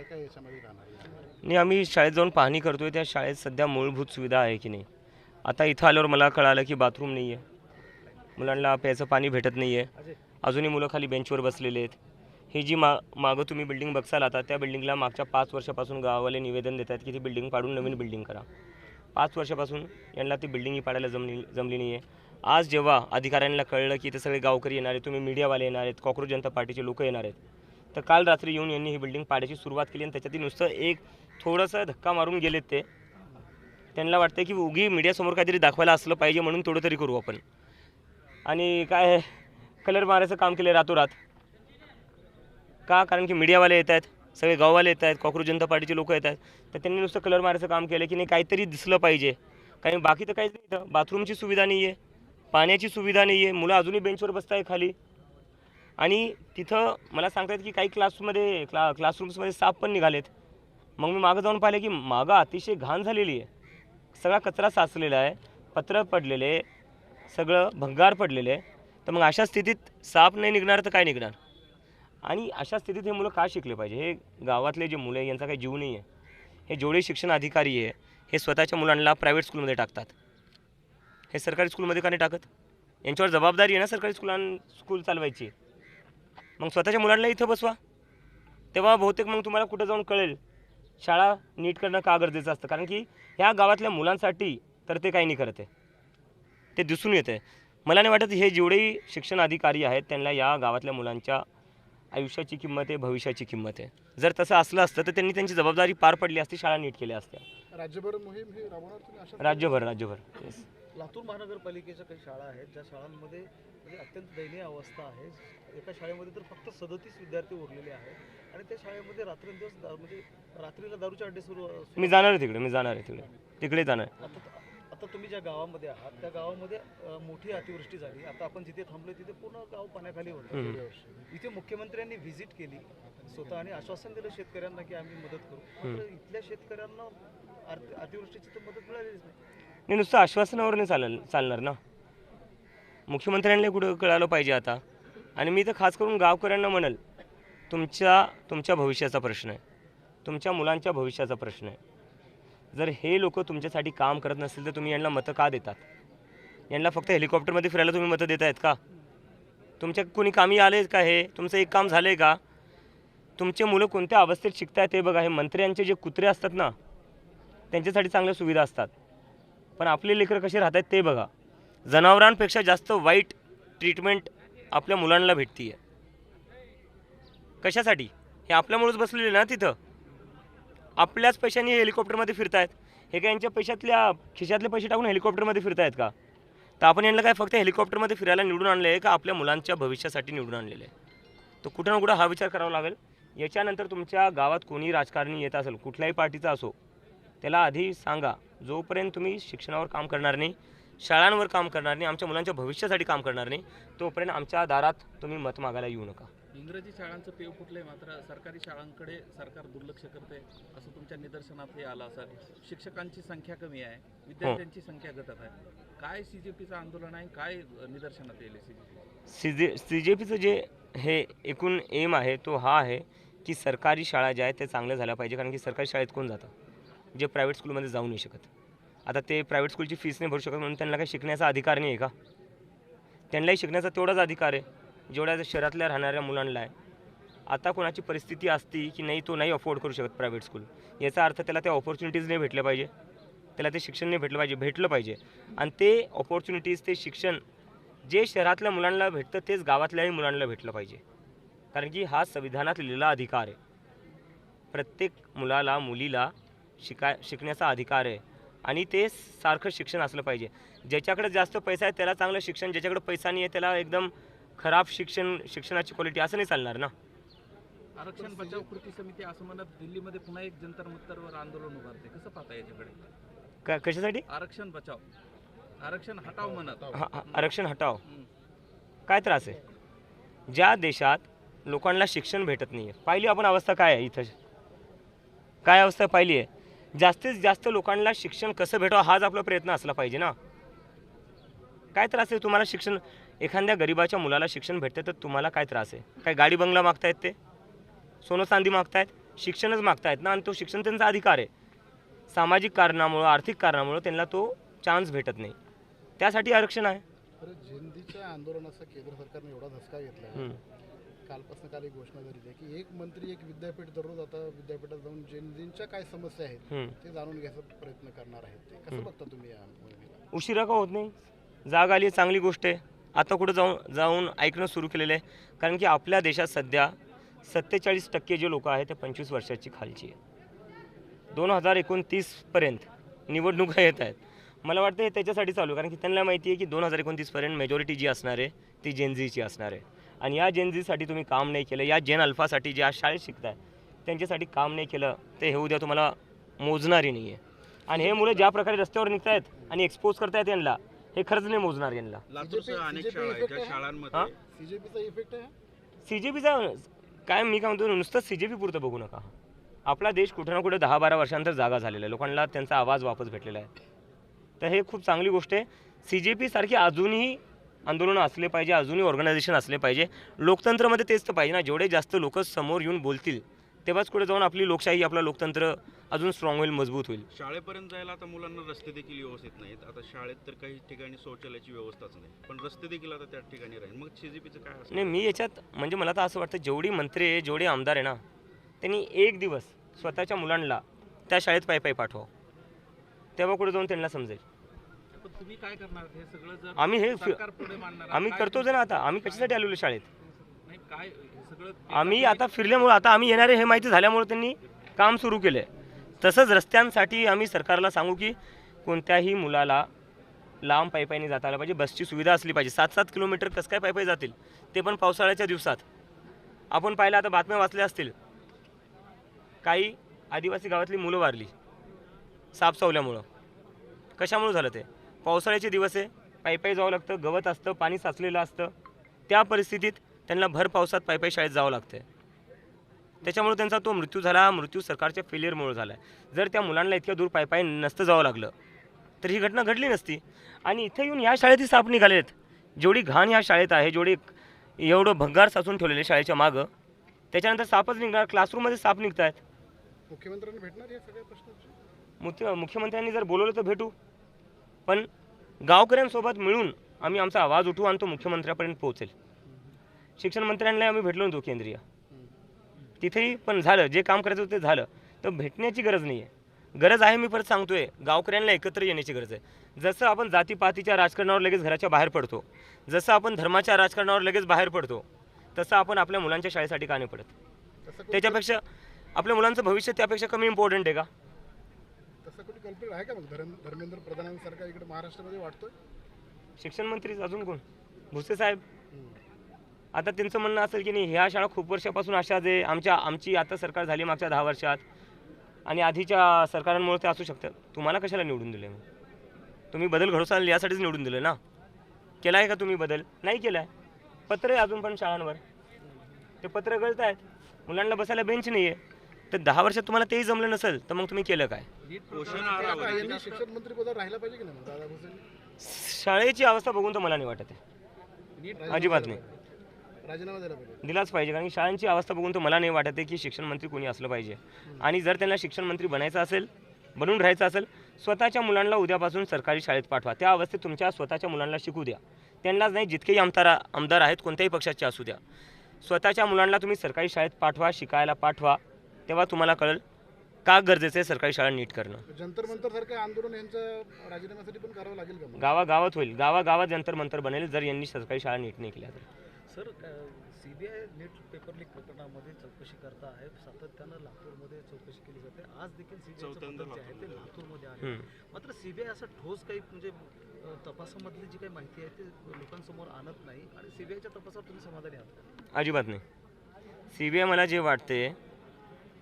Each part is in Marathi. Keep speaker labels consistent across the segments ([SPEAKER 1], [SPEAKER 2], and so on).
[SPEAKER 1] काय याच्यामध्ये राहणार आहे?
[SPEAKER 2] नाही, आम्ही शाळेत जाऊन पाहणी करतोय. त्या शाळेत सध्या मूलभूत सुविधा आहे की नाही. आता इथं आल्यावर मला कळालं की बाथरूम नाही आहे, मुलांना प्यायचं पाणी भेटत नाही आहे, अजूनही मुलं खाली बेंचवर बसलेले आहेत. ही जी मागं तुम्ही बिल्डिंग बघसाल आता, त्या बिल्डिंगला मागच्या 5 वर्षापासून गावावाले निवेदन देत आहेत की ती बिल्डिंग पाडून नवीन बिल्डिंग करा. 5 वर्षापासून यांना ती बिल्डिंग पाडायला जमली नाही आहे. आज जेव्हा अधिकाऱ्यांना कळलं की इथे सगळे गावकरी येणार आहेत, तुम्ही मीडियावाले येणार आहेत, कॉक्रोच जनता पार्टीचे लोक येणार आहेत, तर काल रात्री येऊन यांनी ही बिल्डिंग पाडायची सुरुवात केली. आणि त्याच्यातील नुसतं एक थोडंसं धक्का मारून गेलेत ते. त्यांना वाटतं की उगी मीडियासमोर काहीतरी दाखवायला असलं पाहिजे म्हणून थोडं तरी करू आपण. आणि काय कलर मारायचं काम केलं रातोरात का? कारण की मीडियावाले येत आहेत, सगळे गाववाले येत आहेत, कॉक्रोच जनता पार्टीचे लोक येत आहेत, तर त्यांनी नुसतं कलर मारायचं काम केलं की नाही काहीतरी दिसलं पाहिजे. काही बाकी तर काहीच नाही. इथं बाथरूमची सुविधा नाही आहे, पाण्याची सुविधा नाही आहे, मुलं अजूनही बेंचवर बसत आहे खाली. आणि तिथं मला सांगतात की काही क्लासरूम्समध्ये साप पण निघालेत. मग मी मागं जाऊन पाहिलं की मागं अतिशय घाण झालेली आहे, सगळा कचरा साचलेला आहे, पत्र पडलेले, सगळं भंगार पडलेले आहे. तर मग अशा स्थितीत साप नाही निघणार तर काय निघणार? आणि अशा स्थितीत हे मुलं का शिकले पाहिजे? हे गावातले जे मुलं आहे यांचा काही जीव नाही आहे. हे जेवढे शिक्षण अधिकारी आहे हे स्वतःच्या मुलांना प्रायव्हेट स्कूलमध्ये टाकतात, हे सरकारी स्कूलमध्ये का नाही टाकत? यांच्यावर जबाबदारी आहे ना सरकारी स्कूल चालवायची. मग स्वतःच्या मुलांना इथं बसवा, तेव्हा बहुतेक मग तुम्हाला कुठं जाऊन कळेल शाळा नीट करणं का गरजेचं असतं. कारण की ह्या गावातल्या मुलांसाठी तर ते काही नाही करत आहे, ते दिसून येतं आहे. मला नाही वाटत हे जेवढेही शिक्षण अधिकारी आहेत त्यांना या गावातल्या मुलांच्या आयुष्याची किंमत आहे, भविष्याची किंमत आहे. जर तसं असलं असतं तर त्यांनी त्यांची जबाबदारी पार पडली असती, शाळा नीट केल्या असत्या.
[SPEAKER 1] राज्यभर मोहीम ही राबवणार तुम्ही अशा?
[SPEAKER 2] राज्यभर येस.
[SPEAKER 3] लातूर महानगरपालिकेच्या काही शाळा आहेत ज्या शाळांमध्ये म्हणजे अत्यंत दयनीय अवस्था आहे. एका शाळेमध्ये तर फक्त 37 विद्यार्थी उरलेले आहेत आणि त्या शाळेमध्ये रात्रंदिवस म्हणजे रात्रीला दारूचे अड्डे सुरू.
[SPEAKER 2] मी जाणार आहे तिकडे जाणार आहे.
[SPEAKER 3] आता तुम्ही ज्या गावामध्ये आहात त्या गावामध्ये मोठी अतिवृष्टी झाली. आता आपण जिथे थांबलोय तिथे पूर्ण गाव पाण्याखाली होतं. इथे मुख्यमंत्र्यांनी व्हिजिट केली स्वतः आणि आश्वासन दिलं शेतकऱ्यांना की आम्ही मदत करू. मात्र इथल्या शेतकऱ्यांना अतिवृष्टीची तर मदत मिळालीच नाही.
[SPEAKER 2] नुसतं आश्वासनावर नाही चालणार ना. मुख्यमंत्र्यांना कुठं कळालं पाहिजे आता. आणि मी तर खास करून गावकऱ्यांना म्हणेल, तुमच्या भविष्याचा प्रश्न आहे, तुमच्या मुलांच्या भविष्याचा प्रश्न आहे. जर हे लोक तुमच्यासाठी काम करत नसतील तर तुम्ही यांना मतं का देतात? यांना फक्त हेलिकॉप्टरमध्ये फिरायला तुम्ही मतं देत आहेत का? तुमच्या कोणी कामी आले का? हे तुमचं एक काम झालं आहे का? तुमचे मुलं कोणत्या अवस्थेत शिकत आहेत ते बघा. हे मंत्र्यांचे जे कुत्रे असतात ना त्यांच्यासाठी चांगल्या सुविधा असतात, पण आपले लेकरं कसे राहत आहेत ते बघा. जनावरांपेक्षा जास्त वाईट ट्रीटमेंट आपल्या मुलांना भेटते आहे. कशासाठी? हे आपल्यामुळेच बसलेले ना तिथं. आपल्याच पैशांनी हे हेलिकॉप्टरमध्ये फिरतायत. हे काय यांच्या खिशातले पैसे टाकून हेलिकॉप्टरमध्ये फिरतायत का? तर आपण यांना काय फक्त हेलिकॉप्टरमध्ये फिरायला निवडून आणले आहे का आपल्या मुलांच्या भविष्यासाठी निवडून आणलेले आहे? तर कुठं ना कुठं हा विचार करावा लागेल. याच्यानंतर तुमच्या गावात कोणी राजकारणी येत असेल, कुठल्याही पार्टीचा असो, त्याला आधी सांगा, जोपर्यंत तुम्ही शिक्षणावर काम करणार नाही, शाळांवर काम करणार नाही, आमच्या मुलांच्या भविष्यासाठी काम करणार नाही, तोपर्यंत आमच्या दारात तुम्ही मत मागायला येऊ नका.
[SPEAKER 4] इंग्रजी शाळांचं पेव फुटलंय, मात्र सरकारी शाळांकडे सरकार दुर्लक्ष करते असं तुमच्या निदर्शनात हे आलं असेल. शिक्षकांची संख्या कमी आहे, विद्यार्थ्यांची संख्या घटत आहे. काय CJPचं आंदोलन आहे, काय निदर्शनात येईल?
[SPEAKER 2] CJPचं जे हे एकूण एम आहे तो हा आहे की सरकारी शाळा ज्या आहेत ते चांगल्या झाल्या पाहिजे. कारण की सरकारी शाळेत कोण जातं? जे प्रायव्हेट स्कूलमध्ये जाऊ नाही शकत. आता ते प्रायव्हेट स्कूलची फीस नाही भरू शकत म्हणून त्यांना काही शिकण्याचा अधिकार नाही आहे का? त्यांनाही शिकण्याचा तेवढाच अधिकार आहे जेवढ्या शहरातल्या राहणाऱ्या मुलांना आहे. आता कोणाची परिस्थिती असती की नाही, तो नाही अफोर्ड करू शकत प्रायव्हेट स्कूल, याचा अर्थ त्याला त्या ऑपॉर्च्युनिटीज नाही भेटल्या पाहिजे, त्याला ते शिक्षण नाही भेटलं पाहिजे. आणि ते ऑपॉर्च्युनिटीज, ते शिक्षण जे शहरातल्या मुलांना भेटतं तेच गावातल्याही मुलांना भेटलं पाहिजे. कारण की हा संविधानात लिहिलेला अधिकार आहे. प्रत्येक मुलाला मुलीला शिकण्याचा अधिकार आहे आणि ते सारखं शिक्षण असलं पाहिजे. ज्याच्याकडे जास्त पैसा आहे त्याला चांगलं शिक्षण, ज्याच्याकडे पैसा नाही आहे त्याला एकदम खराब शिक्षणाची क्वालिटी, असं नाही चालणार ना.
[SPEAKER 4] आरक्षण बचाव कृती समिती असं म्हणत दिल्लीमध्ये पुन्हा एक जंतर मंतरवर आंदोलन उभारते, कसं पाहता याच्याकडे?
[SPEAKER 2] कशासाठी?
[SPEAKER 4] आरक्षण बचाव, आरक्षण हटाव म्हणत.
[SPEAKER 2] आरक्षण हटाव. काय त्रास आहे? ज्या देशात लोकांना शिक्षण भेटत नाही आहे, पाहिली आपण अवस्था काय आहे इथं, काय अवस्था पाहिली आहे. जास्तीत जास्त लोकांना शिक्षण कसं भेटावं हाच आपला प्रयत्न असला पाहिजे ना. काय त्रास आहे तुम्हाला? शिक्षण एखाद्या गरीबाच्या मुलाला शिक्षण भेटतं तर तुम्हाला काय त्रास आहे? काय गाडी बंगला मागतायत, ते सोनं चांदी मागतायत? शिक्षणच मागतायत ना, आणि तो शिक्षण त्यांचा अधिकार आहे. सामाजिक कारणामुळं, आर्थिक कारणामुळं त्यांना तो चान्स भेटत नाही, त्यासाठी आरक्षण आहे.
[SPEAKER 1] तर झेंडीच्या आंदोलनाचा केंद्र सरकारने एवढा धसका घेतला आहे. कालपासून काल एक घोषणा झालेली आहे की एक मंत्री एक विद्यापीठ दररोज आता विद्यापीठात जाऊन झेंडींच्या काय समस्या आहेत ते जाणून घ्यायचा प्रयत्न करणार आहेत. ते कसं बघता तुम्ही या मोहिमेला?
[SPEAKER 2] उशिरा का होत नाही? जाग आली चांगली गोष्ट आहे. आता कुठं जाऊन ऐकणं सुरू केलेलं आहे. कारण की आपल्या देशात सध्या 47% जे लोक आहेत ते 25 वर्षाची खालची आहे. 2029पर्यंत निवडणुका येत आहेत. मला वाटतं हे त्याच्यासाठी चालू आहे, कारण की त्यांना माहिती आहे की 2029पर्यंत मेजॉरिटी जी असणार आहे ती जेनझीची असणार आहे. आणि या जेनझीसाठी तुम्ही काम नाही केलं, या जेन अल्फासाठी जे आज शाळेत शिकत आहे त्यांच्यासाठी काम नाही केलं, ते हे उद्या तुम्हाला मोजणारही नाही आहे. आणि हे मुलं ज्या प्रकारे रस्त्यावर निघत आहेत आणि एक्सपोज करतायत यांना, हे खरंच नाही मोजणार यांना.
[SPEAKER 4] लातूरसह अनेक शाळा आहेत ज्या शाळांमध्ये
[SPEAKER 1] सीजेपीचा इफेक्ट आहे.
[SPEAKER 2] CJPचा काय मी काय म्हणतो, नुसतं CJP पुरतं बघू नका. आपला देश कुठं ना कुठं 10-12 वर्षांतर जागा झालेला आहे, लोकांना त्यांचा आवाज वापस भेटलेला आहे. तर हे खूप चांगली गोष्ट आहे. CJP सारखी अजूनही आंदोलनं असले पाहिजे, अजूनही ऑर्गनायझेशन असले पाहिजे. लोकतंत्रामध्ये तेच तर पाहिजे ना, जेवढे जास्त लोक समोर येऊन बोलतील तेव्हाच कुठे जाऊन आपली लोकशाही, आपलं लोकतंत्र अजून स्ट्रॉंग होईल, मजबूत होईल.
[SPEAKER 5] शाळेपर्यंत जायला आता मुलांना रस्ते देखील व्यवस्थित नाहीत. आता शाळेत तर काही ठिकाणी शौचालयाची व्यवस्थाच नाही, पण रस्ते देखील आता त्या ठिकाणी राहील. मग CJPचं काय असतं?
[SPEAKER 2] नाही, मी याच्यात म्हणजे मला तर असं वाटतं, जेवढी मंत्री आहे, जेवढे आमदार आहे ना, त्यांनी एक दिवस स्वतःच्या मुलांना त्या शाळेत पायी पाठवा, तेव्हा कुठे जाऊन त्यांना समजेल.
[SPEAKER 4] पण तुम्ही काय करणार हे सगळं जर
[SPEAKER 2] आम्ही हे
[SPEAKER 4] सरकार पुढे मांडणार
[SPEAKER 2] आम्ही करतोच आहे ना. आता आम्ही कशासाठी आलेलो शाळेत?
[SPEAKER 4] नाही काय हे सगळं
[SPEAKER 2] आम्ही आता फिरल्यामुळं, आता आम्ही येणारे हे माहिती झाल्यामुळे त्यांनी काम सुरू केलं आहे. तसंच रस्त्यांसाठी आम्ही सरकारला सांगू की कोणत्याही मुलाला लांब पायी जाता आलं पाहिजे, बसची सुविधा असली पाहिजे. 7-7 किलोमीटर कसं काय पायी जातील, ते पण पावसाळ्याच्या दिवसात. आपण पाहिलं, आता बातम्या वाचल्या असतील, काही आदिवासी गावातली मुलं वारली साप चावल्यामुळं. कशामुळं झालं? ते पावसाळ्याचे दिवस आहे, पायी जावं लागतं, गवत असतं, पाणी साचलेलं असतं. त्या परिस्थितीत त्यांना भर पावसात पायी शाळेत जावं लागतं. त्याच्यामुळे त्यांचा तो मृत्यू झाला. मृत्यू सरकारच्या फेलियरमुळे झाला आहे. जर त्या मुलांना इतक्या दूर पायी नसतं जावं लागलं तर ही घटना घडली नसती. आणि इथे येऊन या शाळेतही साप निघाले आहेत. जेवढी घाण या शाळेत आहे, जेवढी एवढं भंगार साचून ठेवलेले शाळेच्या मागं, त्याच्यानंतर सापच निघणार. क्लासरूममध्ये साप निघत आहेत.
[SPEAKER 1] मुख्यमंत्र्यांना भेटणार या सगळ्या प्रश्नाची?
[SPEAKER 2] मुख्यमंत्र्यांनी जर बोलवलं तर भेटू, पण गावकऱ्यांसोबत मिळून आम्ही आमचा आवाज उठवू आणि तो मुख्यमंत्र्यापर्यंत पोहोचेल. शिक्षण मंत्र्यांना आम्ही भेटलो नव्हतो केंद्रीय, तिथेही पण झालं, जे काम करायचं होतं ते झालं. तर भेटण्याची गरज नाही आहे. गरज आहे, मी परत सांगतोय, गावकऱ्यांना एकत्र येण्याची गरज आहे. जसं आपण जातीपातीच्या राजकारणावर लगेच घराच्या बाहेर पडतो, जसं आपण धर्माच्या राजकारणावर लगेच बाहेर पडतो, तसं आपण आपल्या मुलांच्या शाळेसाठी का नाही पडत? त्याच्यापेक्षा आपल्या मुलांचं भविष्य त्यापेक्षा कमी इम्पॉर्टंट आहे का?
[SPEAKER 1] तसं कोणी कल्पित आहे का मग? धर्मेंद्र प्रधानांसारखा इकडे महाराष्ट्रामध्ये वाटतोय?
[SPEAKER 2] शिक्षण मंत्री अजून कोण? भुसे साहेब. आता त्यांचं म्हणणं असेल की नाही, ह्या शाळा खूप वर्षापासून अशाच आहे, आमची आता सरकार झाली मागच्या 10 वर्षात, आणि आधीच्या सरकारांमुळे ते असू शकतं. तुम्हाला कशाला निवडून दिलं? मग तुम्ही बदल घडवसाल यासाठीच निवडून दिलं ना. केला आहे का तुम्ही बदल? नाही केला आहे. पत्र आहे अजून पण शाळांवर, ते पत्र गळत आहेत. मुलांना बसायला बेंच नाही आहे. तर 10 वर्षात तुम्हाला तेही जमलं नसेल तर मग तुम्ही केलं काय?
[SPEAKER 5] पोषण
[SPEAKER 1] आता
[SPEAKER 5] आहार
[SPEAKER 1] यांनी शिक्षण मंत्री पदावर राहिला पाहिजे की नाही मग दादा भुसेंनी?
[SPEAKER 2] शाळेची अवस्था बघून तर मला नाही वाटत आहे, अजिबात नाही.
[SPEAKER 1] राजीनामा द्यायला पाहिजे.
[SPEAKER 2] दिलाच पाहिजे, कारण की शाळांची अवस्था बघून तर मला नाही वाटत आहे की शिक्षण मंत्री कोणी असलं पाहिजे. आणि जर त्यांना शिक्षण मंत्री बनायचं असेल, बनून राहायचं असेल, स्वतःच्या मुलांना उद्यापासून सरकारी शाळेत पाठवा. त्या अवस्थेत तुमच्या स्वतःच्या मुलांना शिकू द्या. त्यांनाच नाही, जितकेही आमदार आहेत कोणत्याही पक्षाचे असू द्या, स्वतःच्या मुलांना तुम्ही सरकारी शाळेत पाठवा, शिकायला पाठवा. तेव्हा तुम्हाला कळेल का गरजेचं आहे सरकारी शाळा नीट करणं.
[SPEAKER 1] जंतर मंतर सारखं आंदोलन यांचं राजीनाम्यासाठी पण करावं लागेल का मग?
[SPEAKER 2] गावागावात होईल, गावागावात जंतर मंतर बनेल जर यांनी सरकारी शाळा नीट नाही केल्या तर.
[SPEAKER 3] सर, CBI नीट पेपर लीक प्रकरणामध्ये चौकशी करता आहे. सातत्यानं लातूरमध्ये चौकशी केली जाते. आज देखील CBI जे आहे ते लातूरमध्ये आहे. मात्र CBI असं ठोस काही म्हणजे तपासामधली जी काही माहिती आहे ते लोकांसमोर आणत नाही, आणि CBIच्या तपासावर तुम्ही समाधानी आहात?
[SPEAKER 2] अजिबात नाही. CBI मला जे वाटते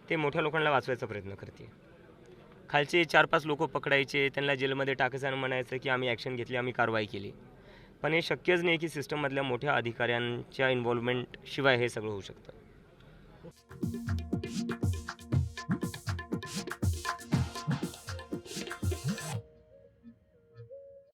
[SPEAKER 2] ते मोठ्या लोकांना वाचवायचा प्रयत्न करते. खालचे 4-5 लोक पकडायचे, त्यांना जेलमध्ये टाकायचं आणि म्हणायचं की आम्ही ॲक्शन घेतली, आम्ही कारवाई केली. पण हे शक्यच नाही की सिस्टममधल्या मोठ्या अधिकाऱ्यांच्या इन्व्हॉल्वमेंट शिवाय हे सगळं होऊ शकतं.